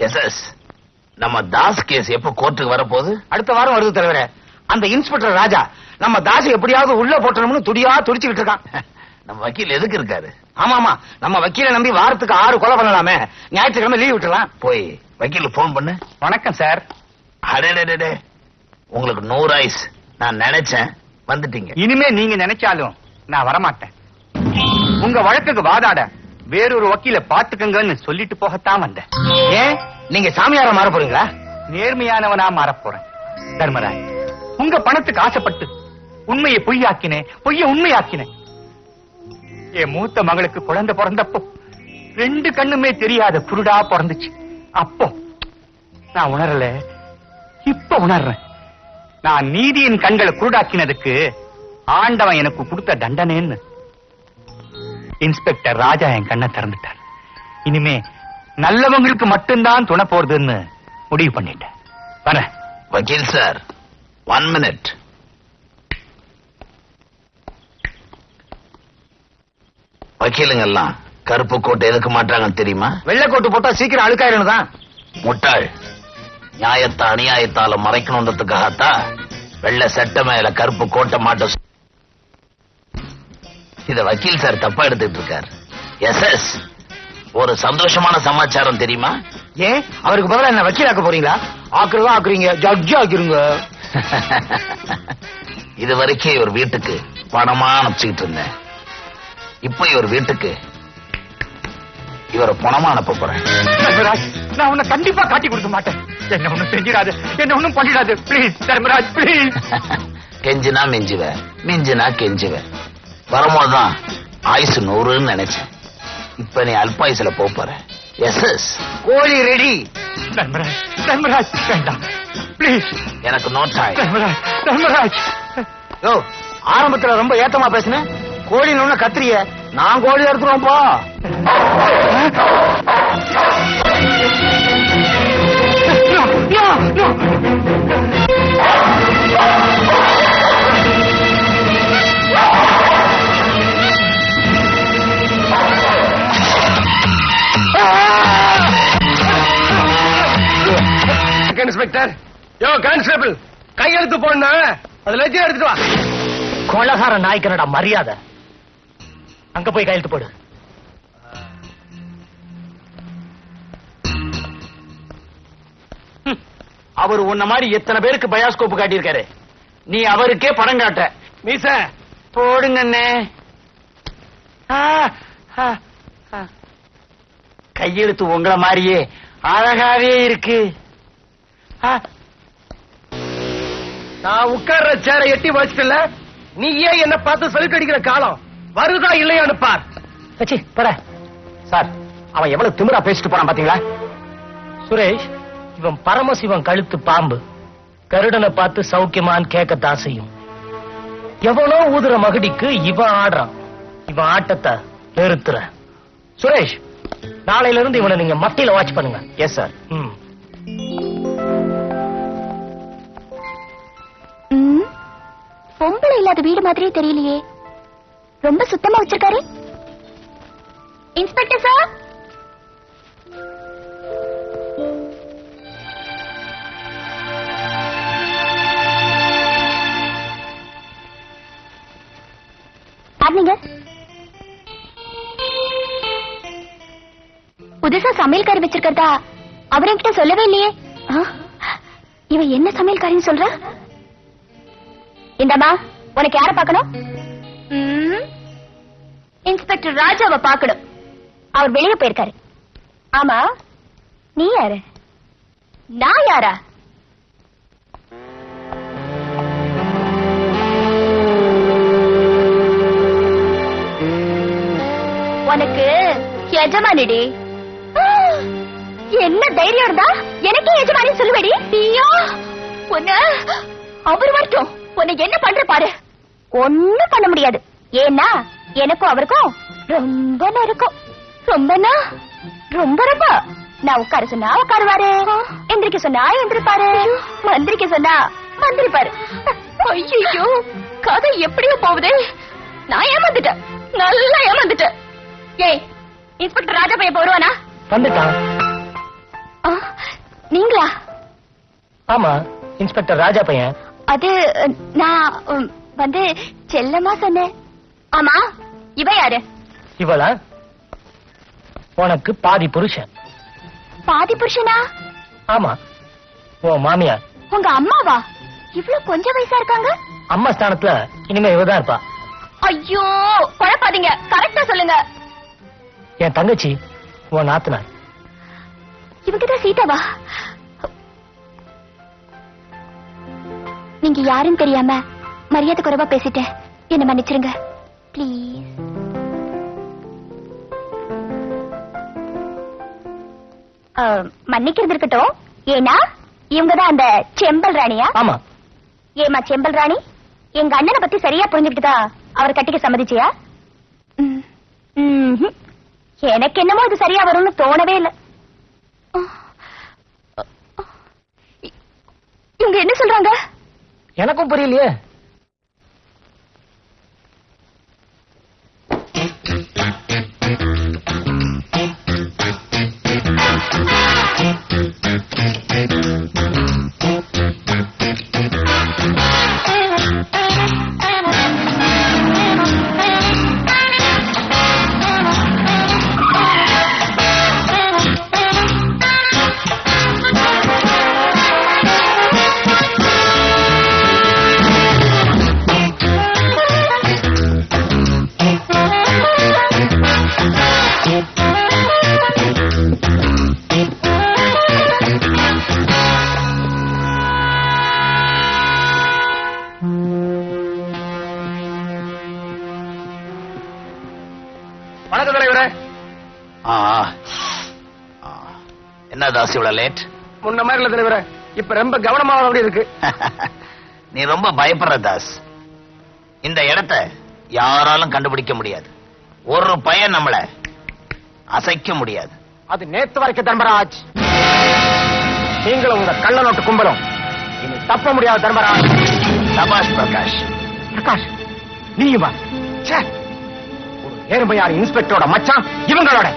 S நம்ம Das case எப்ப கோர்ட்டுக்கு வரப்போகுது? அடுத்த வாரம் வருது தலைவரே. அந்த இன்ஸ்பெக்டர் ராஜா நம்ம தாஸ் எப்படியாவது உள்ள போட்டணும்னு துடியா துடிச்சுக்கிட்டு இருக்கான். நம்ம வக்கீல் எதுக்கு இருக்காரு? ஆமாமா, நம்ம வக்கீல நம்பி வாரத்துக்கு 6 கொலை பண்ணலாமே. ஞாயிற்றுக்கிழமை லீவ் விட்டுலாம். போய் வக்கீலுக்கு போன் பண்ணு. வணக்கம் சார். அடே உங்களுக்கு 100 ஆயுசு. நான் நினைச்சேன் வந்துட்டீங்க. இனிமே நீங்க நினைச்சாலும் நான் வரமாட்டேன். உங்க வழக்குக்கு வாதாட வேறொரு வக்கீல பாத்துக்கங்கன்னு சொல்லிட்டு போகத்தான் வந்தேன். ஏன் நீங்க சாமியார மாற போறீங்களா? நேர்மையானவனா மாற போறேன். தர்மராஜ், உங்க பணத்துக்கு ஆசைப்பட்டு உண்மையை பொய்யாக்கினேன், பொய்ய உண்மையாக்கினேன். என் மூத்த மகளுக்கு குழந்தை பிறந்தப்போ 2 கண்ணுமே தெரியாத குருடா பிறந்துச்சு. அப்போ நான் உணரல, இப்ப உணர்றேன். நான் நீதியின் கண்களை குருடாக்கினதுக்கு ஆண்டவன் எனக்கு கொடுத்த தண்டனைன்னு. இன்ஸ்பெக்டர் ராஜா என் கண்ணை திறந்துட்டார். இனிமே நல்லவங்களுக்கு மட்டும்தான் துணை போறதுன்னு முடிவு பண்ணிட்டேன். வரேன். வக்கீல் சார், 1 minute. வக்கீலுங்கெல்லாம் கருப்பு கோட்டை எதுக்கு மாட்டாங்கன்னு தெரியுமா? வெள்ளை கோட்டு போட்டா சீக்கிரம் அழுக்காயிரும் தான். முட்டாள், நியாயத்தை அநியாயத்தால மறைக்கணுன்றதுக்காகத்தான் வெள்ளை சட்டை மேல கருப்பு கோட்டை மாட்ட. இத வக்கீல் சார் தப்பா எடுத்துட்டு இருக்கார். எஸ் ஒரு சந்தோஷமான சமாச்சாரம் தெரியுமா? ஏன் அவருக்கு பதிலா என்ன வக்கீல் ஆக்க போறீங்களா? ஆக்குறதா ஆக்குறீங்க, ஜட்ஜ் ஆக்கிருங்க. இது வரைக்கும் இவர் வீட்டுக்கு பணமா அனுப்பிச்சுக்கிட்டு இருந்தேன். இப்ப இவர் வீட்டுக்கு இவரை பணமா அனுப்ப போறேன். தர்மராஜ், நான் உன்னை கண்டிப்பா காட்டி கொடுக்க மாட்டேன். என்ன ஒண்ணும் செஞ்சிடாது, என்ன ஒண்ணும் பண்ணிடாது. Please Dharmaraj, please. கெஞ்சினா மிஞ்சுவேன், மிஞ்சினா கெஞ்சுவேன். வரும்போதுதான் ஆயுசு 100ன்னு நினைச்சேன். இப்ப நீ அல்பாயுசுல போற. எஸ் கோழி ரெடி. தர்மராஜ், தர்மராஜ் வேண்டாம் பிளீஸ். எனக்கு நோ டைம். தர்மராஜ், தர்மராஜ். யோ, ஆரம்பத்துல ரொம்ப ஏத்தமா பேசுனேன். கோழி நுண்ண கத்திரிய நான் கோழி எடுத்துருவோம்பா. இன்ஸ்பெக்டர், யோ கான்ஸ்டபிள், கையெழுத்து போடணும். அதுல வச்சு எடுத்துட்டு வா. கொலகார நாய்க்கனடா மரியாதை. அங்க போய் கையெழுத்து போடு. அவர் உன்ன மாதிரி எத்தனை பேருக்கு பயாஸ்கோப் காட்டியிருக்காரு. நீ அவருக்கே படம் காட்ட. மீச போடுங்கண்ணே. கையெழுத்து உங்களை மாதிரியே அழகாவே இருக்கு. நான் உட்கார்ற சேரை எட்டி வச்சுக்கல. நீ ஏன் என்ன பார்த்து சொல்லிக்கடிக்கிற காலம் வருதா இல்லையான்னு பார். சார், அவன் எவ்வளவு திமிரா பேசிட்டு போறான் பாத்தீங்களா? சுரேஷ், இவன் பரமசிவன் கழுத்து பாம்பு. கருடனை பார்த்து சௌக்கியமான்னு கேட்கத்தான் செய்யும். எவ்வளோ ஊதுற மகடிக்கு இவன் ஆடுறான். இவன் ஆட்டத்தை நிறுத்துற. சுரேஷ், நாளையில இருந்து இவனை நீங்க மத்தியில வாட்ச் பண்ணுங்க. Yes sir. பொம்பளை இல்லாத வீடு மாதிரியே தெரியலையே. ரொம்ப சுத்தமா வச்சிருக்காரு. இன்ஸ்பெக்டர் சார், பாருங்க, புதுசா சமையல்காரி வச்சிருக்கிறதா அவர் என்கிட்ட சொல்லவே இல்லையே. இவன் என்ன சமையல்காரின்னு சொல்ற? இந்தமா, உனக்கு யார பாக்கணும்? இன்ஸ்பெக்டர் ராஜாவை பாக்கணும். அவர் வெளியே போயிருக்காரு. ஆமா, நீ யாரு? நான் யாரா? உனக்கு எஜமானிடி. என்ன தைரியம் இருந்தா எனக்கே எஜமானி சொல்லுவேடி. நீயோ உன்ன அவர் வரட்டும், உன்னை என்ன பண்ற பாரு. ஒண்ணும் பண்ண முடியாது. ஏன்னா எனக்கும் அவருக்கும் ரொம்ப நெருக்கம். ரொம்பனா ரொம்ப ரொம்ப. நான் உட்கார சொன்னா உட்காருவாரு, எந்திரிக்க சொன்னா எந்திரிப்பாரு, மந்திரிக்க சொன்னா மந்திரிப்பாரு. ஐயோ, கதை எப்படியோ போகுது. நான் ஏமாந்துட்டேன், நல்லா ஏமாந்துட்டேன். ஏய், இன்ஸ்பெக்டர் ராஜா பையன் வருவானா? வந்துட்டான். நீங்களா? ஆமா, இன்ஸ்பெக்டர் ராஜா பையன். அது நான் வந்து செல்லமா சொன்னேன். ஆமா, இவ யாரு? இவளா? உனக்கு பாதி புருஷன். பாதி புருஷனா? ஆமா, உன் மாமியார். உங்க அம்மாவா? இவ்வளவு கொஞ்சம் வயசா இருக்காங்க. அம்மா ஸ்தானத்துல இனிமே இவதான் இருப்பா. ஐயோ, குழப்பாதீங்க, கரெக்டா சொல்லுங்க. என் தங்கச்சி உன் நாத்தனார். இவங்கதான் சீதாவா? நீங்க யாருன்னு தெரியாம மரியாதை குறைவா பேசிட்டேன், என்ன மன்னிச்சிருங்க ப்ளீஸ். மன்னிக்கிறது இருக்கட்டும். ஏன்னா இவங்கதான் அந்த செம்பல் ராணியா? ஆமா. ஏமா செம்பல் ராணி, எங்க அண்ணனை பத்தி சரியா புரிஞ்சுக்கிட்டுதா அவர் கட்டிக்க சம்மதிச்சியா? எனக்கு என்னமோ இது சரியா வரும்னு தோணவே இல்லை. இவங்க என்ன சொல்றாங்க? எனக்கும் புரியலையே. வணக்கம் தலைவரே. என்ன தாஸ் இவ்வளவு லேட்? முன்ன மாதிரி இல்ல தலைவரே, இப்ப ரொம்ப கவனமா அப்படி இருக்கு. நீ ரொம்ப பயப்படுற தாஸ். இந்த இடத்தை யாராலும் கண்டுபிடிக்க முடியாது. ஒரு பையன் நம்மள அசைக்க முடியாது. அது நேத்து வரைக்கும் தர்மராஜ். நீங்களும் உங்க கள்ள நோட்டு கும்பலும் இனி தப்ப முடியாது தர்மராஜ். சபாஷ் பிரகாஷ். பிரகாஷ், நீயுமா? ஒரு நேர்மையான இன்ஸ்பெக்டரோட மச்சான் இவங்களோட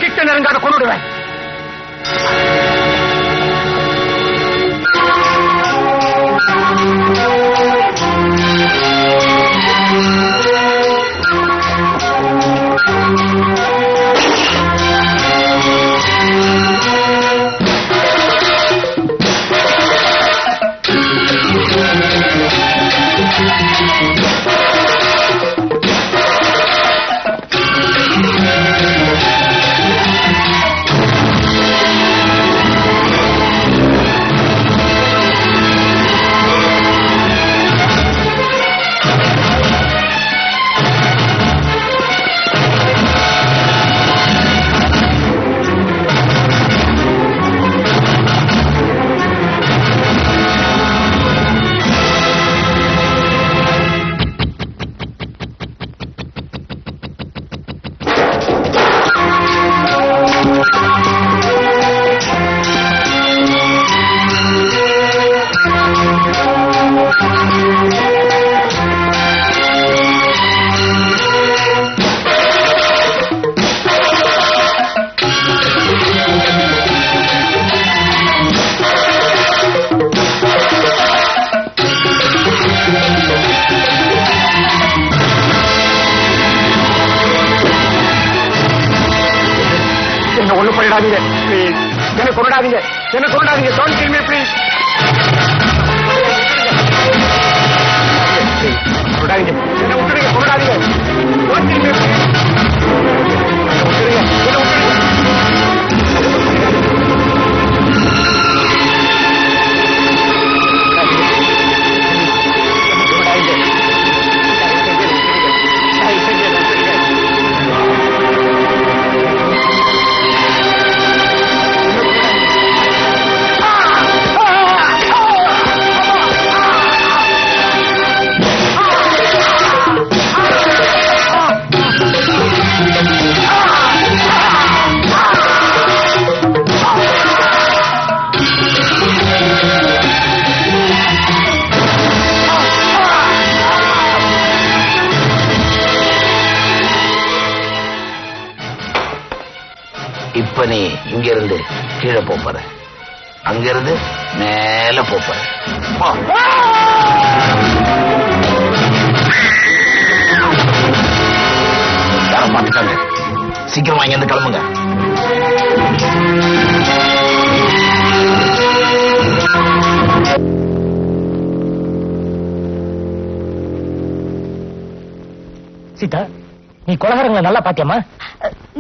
கிட்ட நெருங்காத கொண்டுடுவேன். என்ன கொண்டாதீங்க, என்ன கொண்டாதீங்க. Don't kill me please. கொண்டாதீங்க, என்ன விட்டுடுங்க, கொண்டாதீங்க. Don't kill me please. விட்டுடுங்க, என்ன விட்டுடுங்க. இப்ப நீ இங்க இருந்து கீழே போற, அங்க இருந்து மேல போற. யாரும் பார்த்துட்டாங்க. சீக்கிரமா இங்க இருந்து கிளம்புங்க. சீதா, நீ கொலகாரங்களை நல்லா பாத்தியம்மா?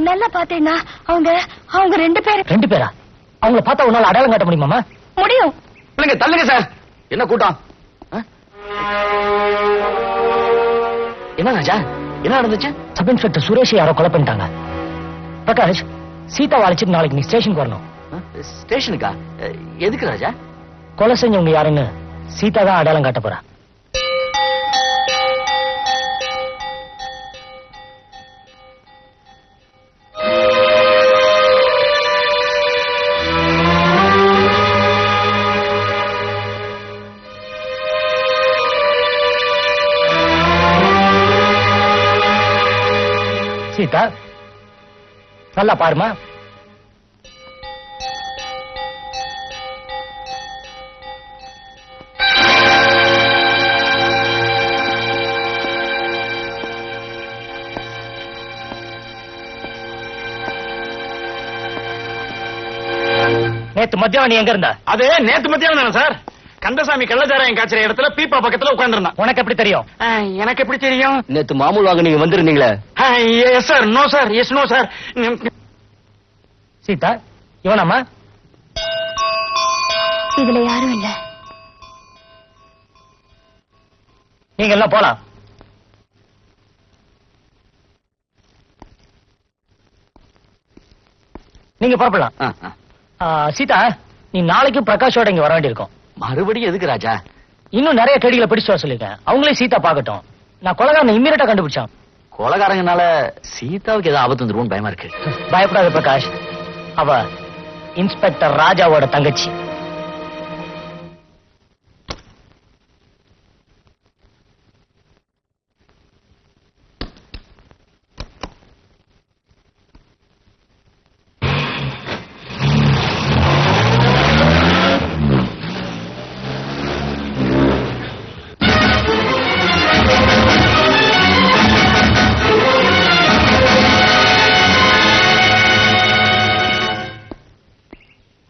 நல்லா பார்த்தேன்னா அவங்க 2 பேர். 2 பேரா? அவங்கள பார்த்தா உன்னால அடையாளம் காட்ட முடியுமாமா? முடியும். தள்ளுங்க தள்ளுங்க சார். என்ன கூட்டம்? என்ன ராஜா, என்ன நடந்துச்சு? சப் இன்ஸ்பெக்டர் சுரேஷ் யாரோ கொலை பண்ணிட்டாங்க. பிரகாஷ், சீதா அழைச்சிட்டு நாளைக்கு நீ ஸ்டேஷனுக்கு வரணும். ஸ்டேஷனுக்கா? எதுக்கு ராஜா? கொலை செஞ்சவங்க யாருன்னு சீதா தான் அடையாளம் காட்ட போறா. சீதா, நல்லா பாருமா. நேத்து மத்தியானம் நீ எங்க இருந்தா? அது நேத்து மத்தியானம் தானே சார். கந்தசாமி கள்ளச்சாராயம் காய்ச்சற இடத்துல பீப்பா பக்கத்துல உட்கார்ந்திருந்தான். உனக்கு எப்படி தெரியும்? எனக்கு எப்படி தெரியும்? நேத்து மாமூல் வாங்க நீங்க வந்திருந்தீங்களே. Yes sir. No sir. Yes no sir. Sita, இவனம்மா? இதுல யாரும் இல்ல. நீங்க எல்லாம் போலாம். நீங்க புறப்படலாம். சீதா, நீ நாளைக்கும் பிரகாஷோட இங்க வர வேண்டியிருக்கும். மறுபடியும் எதுக்கு ராஜா? இன்னும் நிறைய கேடிகளை பிடிச்சு வர சொல்லிருக்கேன். அவங்களே சீதா பாக்கட்டும். நான் கொலைகாரனை இம்மீடியட்டா கண்டுபிடிச்சான். கொலைகாரங்கனால சீதாவுக்கு ஏதாவது ஆபத்து வந்துருவோம் பயமா இருக்கு. பயப்படாத பிரகாஷ், அவ இன்ஸ்பெக்டர் ராஜாவோட தங்கச்சி.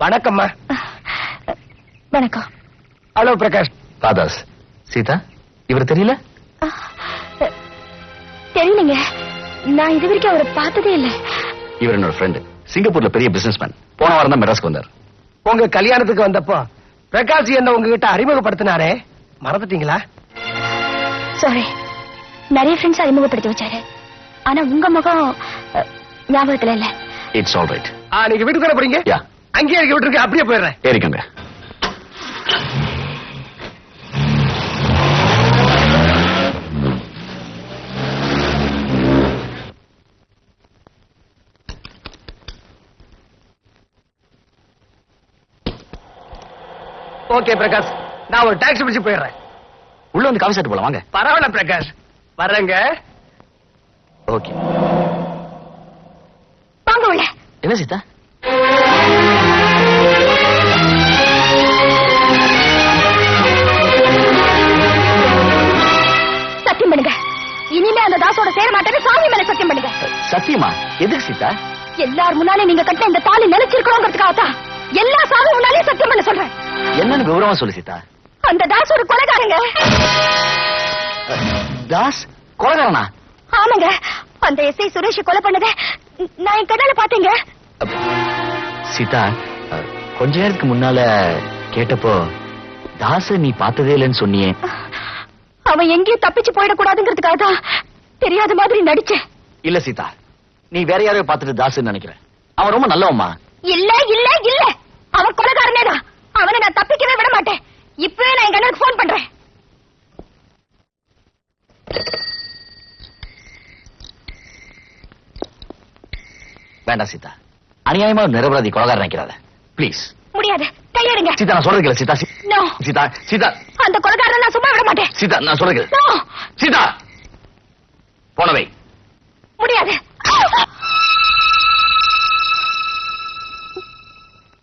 வணக்கம்மா. வணக்கம். ஹலோ பிரகாஷ். பாதாஸ். சீதா, இவர் தெரியல? தெரியலங்க, நான் இது வரைக்கும் அவரை பார்த்ததே இல்லை. இவர் என்னோட ஃப்ரெண்ட், சிங்கப்பூர்ல பெரிய பிசினஸ்மேன். போன வாரம் தான் மெட்ராஸ்க்கு வந்தார். உங்க கல்யாணத்துக்கு வந்தப்போ பிரகாஷ் என்ன உங்ககிட்ட அறிமுகப்படுத்தினாரே, மறந்துட்டீங்களா? சாரி, நிறைய ஃப்ரெண்ட்ஸ் அறிமுகப்படுத்தி வச்சாரு. ஆனா உங்க முகம் ஞாபகத்துல இல்ல. It's all right. நீங்க வீட்டுக்கு தானே போறீங்க? யா. அங்கேயே இருக்க விட்டுருக்க, அப்படியே போயிடுறேன். ஏறிக்கங்க. ஓகே பிரகாஷ், நான் ஒரு டாக்ஸி பிடிச்சு போயிடுறேன். உள்ள வந்து காஃபி சாப்பிட்டு போலாம் வாங்க. பரவாயில்ல பிரகாஷ், வர்றேங்க. ஓகே. வாங்க உள்ள. என்ன சீதா? சத்தியம் பண்ணுங்க, இனிமே அந்த தாசோட சேர மாட்டேன்னு சாமி மேல சத்தியம் பண்ணுங்க. சத்தியமா? எதுக்கு சீதா? எல்லார் முன்னாலே நீங்க கட்டின இந்த தாலி நிலைச்சிருக்கணுங்கிறதுக்காகத்தான் எல்லா சாமி முன்னாலே சத்தியம் பண்ண சொல்றேன். என்னன்னு விவரமா சொல்லு சீதா. அந்த தாஸ் ஒரு கொலைகாரங்க. தாஸ் கொலைகாரனா? ஆமாங்க, அந்த எஸ்ஐ சுரேஷ் கொலை பண்ணத நான் என் கண்ணால பாத்தீங்க. சீதா, கொஞ்ச நேரத்துக்கு முன்னால கேட்டப்போ தாச நீ பார்த்ததே இல்லைன்னு சொன்னியே. அவன் எங்கேயும் தப்பிச்சு போயிடக்கூடாதுங்கிறதுக்காக தான் தெரியாத மாதிரி நடிச்சேன். இல்ல சீதா, நீ வேற யாரையோ பார்த்துட்டு தாசுன்னு நினைக்கிறேன். அவன் ரொம்ப நல்லவம்மா. இல்ல இல்ல இல்ல, அவன் கொலைகாரனே தான். அவனை நான் தப்பிக்கவே விட மாட்டேன். இப்பவே நான் எங்க அண்ணனுக்கு போன் பண்றேன். வேண்டாம் சீதா, அநியாயமா நிரபராதி கொலைகாரன் நினைக்கிறாத ப்ளீஸ். முடியாது, கையெடுங்க. சீதா, நான் சொல்றேன் சீதா. No. சீதா சீதா அந்த கொலைகாரனை நான் சும்மா விட மாட்டேன். சீதா, நான் சொல்றேன் No. சீதா. போனவை முடியாது.